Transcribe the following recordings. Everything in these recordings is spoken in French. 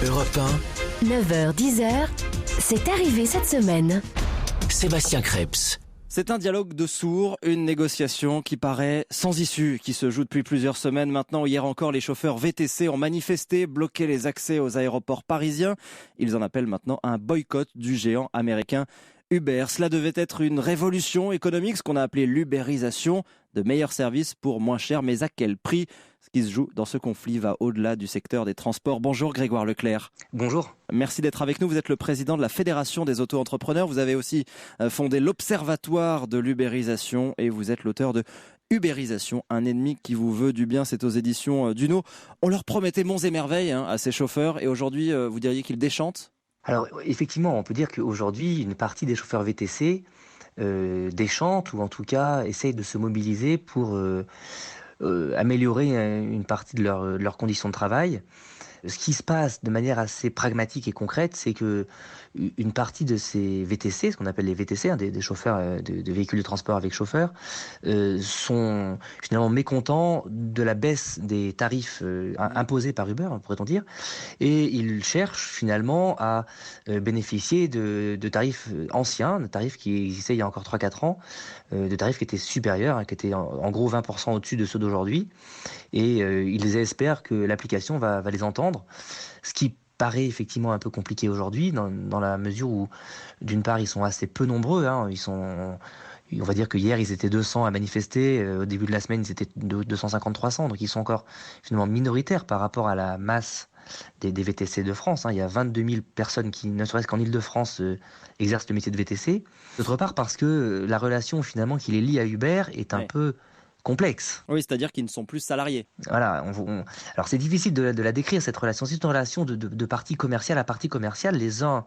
Europe 1, 9h-10h, c'est arrivé cette semaine. Sébastien Krebs. C'est un dialogue de sourds, une négociation qui paraît sans issue, qui se joue depuis plusieurs semaines maintenant. Hier encore, les chauffeurs VTC ont manifesté, bloqué les accès aux aéroports parisiens. Ils en appellent maintenant à un boycott du géant américain Uber. Cela devait être une révolution économique, ce qu'on a appelé l'ubérisation, de meilleurs services pour moins cher, mais à quel prix? Ce qui se joue dans ce conflit va au-delà du secteur des transports. Bonjour Grégoire Leclerc. Bonjour. Merci d'être avec nous. Vous êtes le président de la Fédération des auto-entrepreneurs. Vous avez aussi fondé l'Observatoire de l'ubérisation et vous êtes l'auteur de Ubérisation, un ennemi qui vous veut du bien. C'est aux éditions Duno. On leur promettait monts et merveilles à ces chauffeurs et aujourd'hui, vous diriez qu'ils déchantent? Alors effectivement, on peut dire qu'aujourd'hui, une partie des chauffeurs VTC déchantent ou en tout cas essayent de se mobiliser pour améliorer une partie de leurs conditions de travail. Ce qui se passe de manière assez pragmatique et concrète, c'est que une partie de ces VTC, ce qu'on appelle les VTC, des chauffeurs de véhicules de transport avec chauffeur, sont finalement mécontents de la baisse des tarifs imposés par Uber, pourrait-on dire, et ils cherchent finalement à bénéficier de tarifs anciens, de tarifs qui existaient il y a encore 3-4 ans, de tarifs qui étaient supérieurs, qui étaient en gros 20% au-dessus de ceux d'aujourd'hui, et ils espèrent que l'application va les entendre, ce qui paraît effectivement un peu compliqué aujourd'hui dans la mesure où d'une part ils sont assez peu nombreux, on va dire que hier ils étaient 200 à manifester, au début de la semaine ils étaient 250-300, donc ils sont encore finalement minoritaires par rapport à la masse des VTC de France. Il y a 22 000 personnes qui, ne serait-ce qu'en Île-de-France, exercent le métier de VTC. D'autre part parce que la relation finalement qui les lie à Uber est un peu complexe. Oui, c'est-à-dire qu'ils ne sont plus salariés. Voilà. Alors c'est difficile de la décrire, cette relation. C'est une relation de partie commerciale à partie commerciale. Les uns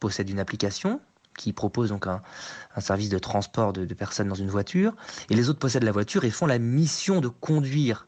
possèdent une application qui propose donc un service de transport de personnes dans une voiture, et les autres possèdent la voiture et font la mission de conduire,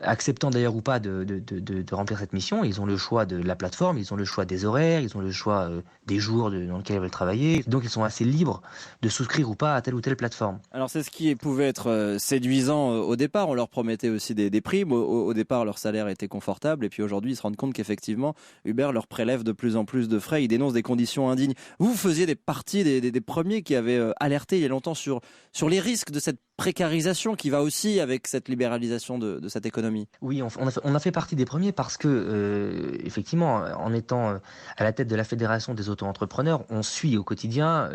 acceptant d'ailleurs ou pas de remplir cette mission. Ils ont le choix de la plateforme, ils ont le choix des horaires, ils ont le choix des jours dans lesquels ils veulent travailler. Donc ils sont assez libres de souscrire ou pas à telle ou telle plateforme. Alors c'est ce qui pouvait être séduisant au départ. On leur promettait aussi des primes. Au départ, leur salaire était confortable. Et puis aujourd'hui, ils se rendent compte qu'effectivement, Uber leur prélève de plus en plus de frais. Ils dénoncent des conditions indignes. Vous faisiez partie des premiers qui avaient alerté il y a longtemps sur les risques de cette précarisation qui va aussi avec cette libéralisation de cette économie. Oui, on a fait partie des premiers parce que, effectivement, en étant à la tête de la Fédération des auto-entrepreneurs, on suit au quotidien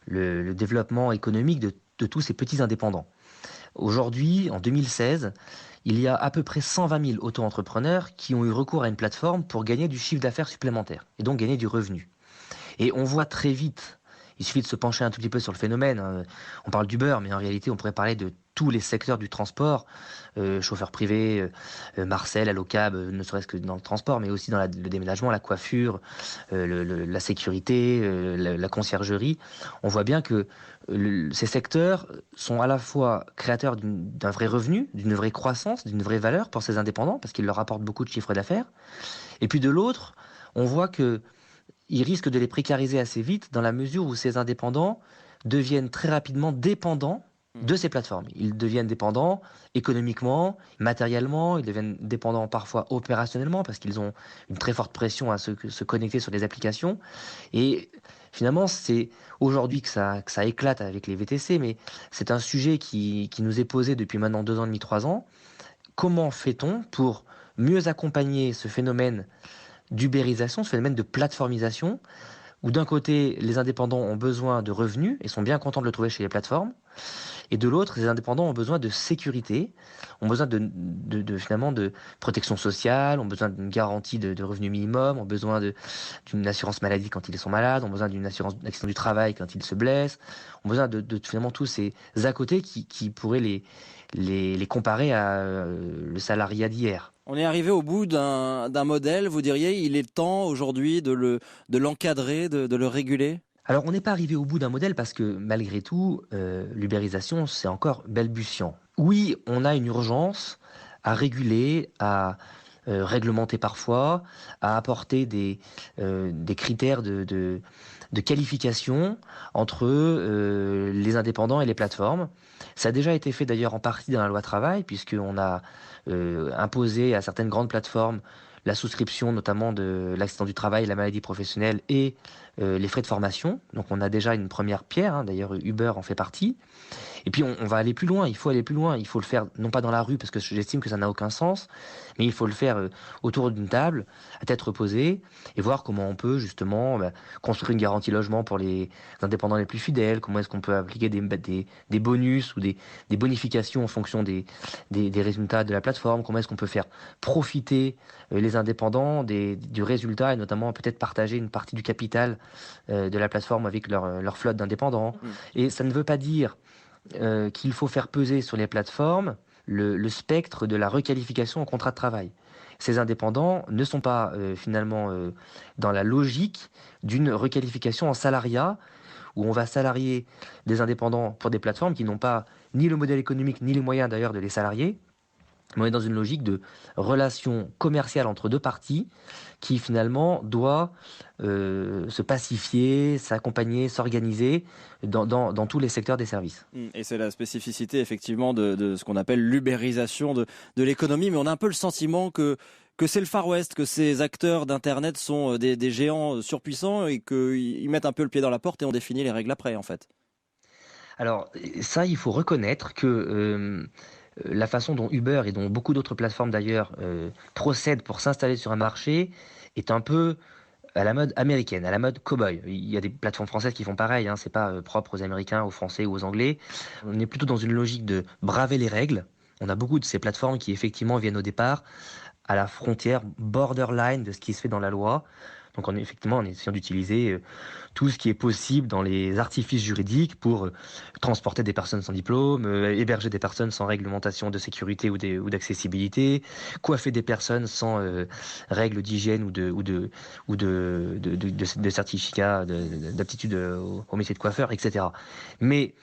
le développement économique de tous ces petits indépendants. Aujourd'hui, en 2016, il y a à peu près 120 000 auto-entrepreneurs qui ont eu recours à une plateforme pour gagner du chiffre d'affaires supplémentaire et donc gagner du revenu. Et on voit très vite, il suffit de se pencher un tout petit peu sur le phénomène. On parle d'Uber, mais en réalité, on pourrait parler de tous les secteurs du transport, chauffeurs privés, Marcel, Allocab, ne serait-ce que dans le transport, mais aussi dans le déménagement, la coiffure, la sécurité, la conciergerie. On voit bien que ces secteurs sont à la fois créateurs d'un vrai revenu, d'une vraie croissance, d'une vraie valeur pour ces indépendants, parce qu'ils leur apportent beaucoup de chiffre d'affaires. Et puis de l'autre, on voit que ils risquent de les précariser assez vite dans la mesure où ces indépendants deviennent très rapidement dépendants de ces plateformes. Ils deviennent dépendants économiquement, matériellement, ils deviennent dépendants parfois opérationnellement parce qu'ils ont une très forte pression à se connecter sur les applications. Et finalement, c'est aujourd'hui que ça éclate avec les VTC, mais c'est un sujet qui nous est posé depuis maintenant 2 ans et demi, 3 ans. Comment fait-on pour mieux accompagner ce phénomène d'ubérisation, ce phénomène de plateformisation, où d'un côté, les indépendants ont besoin de revenus et sont bien contents de le trouver chez les plateformes, et de l'autre, les indépendants ont besoin de sécurité, ont besoin finalement de protection sociale, ont besoin d'une garantie de revenu minimum, ont besoin d'une assurance maladie quand ils sont malades, ont besoin d'une assurance d'accident du travail quand ils se blessent, ont besoin de finalement tous ces à côté qui pourraient les comparer à le salariat d'hier. On est arrivé au bout d'un modèle, vous diriez, il est temps aujourd'hui de l'encadrer, de le réguler? Alors on n'est pas arrivé au bout d'un modèle parce que malgré tout, l'ubérisation c'est encore balbutiant. Oui, on a une urgence à réguler, à réglementer parfois, à apporter des critères de qualification entre les indépendants et les plateformes. Ça a déjà été fait d'ailleurs en partie dans la loi travail, puisqu'on a imposé à certaines grandes plateformes la souscription notamment de l'accident du travail, la maladie professionnelle et les frais de formation. Donc on a déjà une première pierre, hein, d'ailleurs Uber en fait partie. Et puis on va aller plus loin, il faut aller plus loin, il faut le faire non pas dans la rue parce que j'estime que ça n'a aucun sens, mais il faut le faire autour d'une table, à tête reposée, et voir comment on peut justement construire une garantie logement pour les indépendants les plus fidèles, comment est-ce qu'on peut appliquer des bonus ou des bonifications en fonction des résultats de la plateforme, comment est-ce qu'on peut faire profiter les indépendants du résultat et notamment peut-être partager une partie du capital de la plateforme avec leur flotte d'indépendants. Et ça ne veut pas dire qu'il faut faire peser sur les plateformes le spectre de la requalification en contrat de travail. Ces indépendants ne sont pas finalement dans la logique d'une requalification en salariat où on va salarier des indépendants pour des plateformes qui n'ont pas ni le modèle économique ni les moyens d'ailleurs de les salarier. Mais on est dans une logique de relation commerciale entre deux parties qui finalement doit se pacifier, s'accompagner, s'organiser dans tous les secteurs des services. Et c'est la spécificité effectivement de ce qu'on appelle l'ubérisation de l'économie, mais on a un peu le sentiment que c'est le Far West, que ces acteurs d'Internet sont des géants surpuissants et qu'ils mettent un peu le pied dans la porte et on définit les règles après en fait. Alors ça, il faut reconnaître que la façon dont Uber et dont beaucoup d'autres plateformes d'ailleurs procèdent pour s'installer sur un marché est un peu à la mode américaine, à la mode cow-boy. Il y a des plateformes françaises qui font pareil, hein, c'est pas propre aux Américains, aux Français ou aux Anglais. On est plutôt dans une logique de braver les règles. On a beaucoup de ces plateformes qui effectivement viennent au départ à la frontière borderline de ce qui se fait dans la loi. Donc effectivement, en essayant d'utiliser tout ce qui est possible dans les artifices juridiques pour transporter des personnes sans diplôme, héberger des personnes sans réglementation de sécurité ou d'accessibilité, coiffer des personnes sans règles d'hygiène ou de certificat d'aptitude au métier de coiffeur, etc. Mais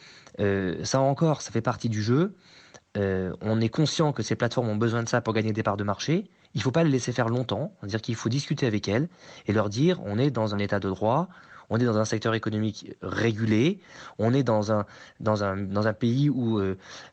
ça encore, ça fait partie du jeu. On est conscient que ces plateformes ont besoin de ça pour gagner des parts de marché. Il ne faut pas les laisser faire longtemps, c'est-à-dire qu'il faut discuter avec elles et leur dire on est dans un état de droit, on est dans un secteur économique régulé, on est dans un pays où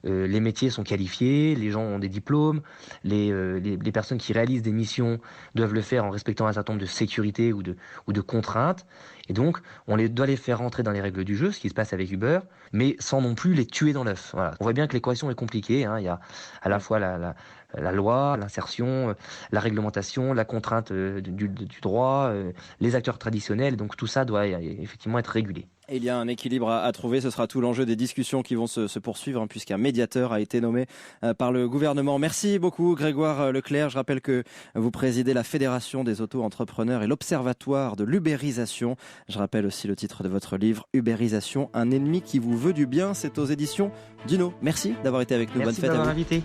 les métiers sont qualifiés, les gens ont des diplômes, les personnes qui réalisent des missions doivent le faire en respectant un certain nombre de sécurité ou de contraintes. Et donc, on doit les faire rentrer dans les règles du jeu, ce qui se passe avec Uber, mais sans non plus les tuer dans l'œuf. Voilà. On voit bien que l'équation est compliquée, hein. Il y a à la fois la loi, l'insertion, la réglementation, la contrainte du droit, les acteurs traditionnels. Donc tout ça doit effectivement être régulé. Et il y a un équilibre à trouver, ce sera tout l'enjeu des discussions qui vont se poursuivre, hein, puisqu'un médiateur a été nommé par le gouvernement. Merci beaucoup Grégoire Leclerc. Je rappelle que vous présidez la Fédération des auto-entrepreneurs et l'Observatoire de l'ubérisation. Je rappelle aussi le titre de votre livre, Ubérisation, un ennemi qui vous veut du bien. C'est aux éditions Duno. Merci d'avoir été avec nous. Merci Bonne fête à vous. Invité.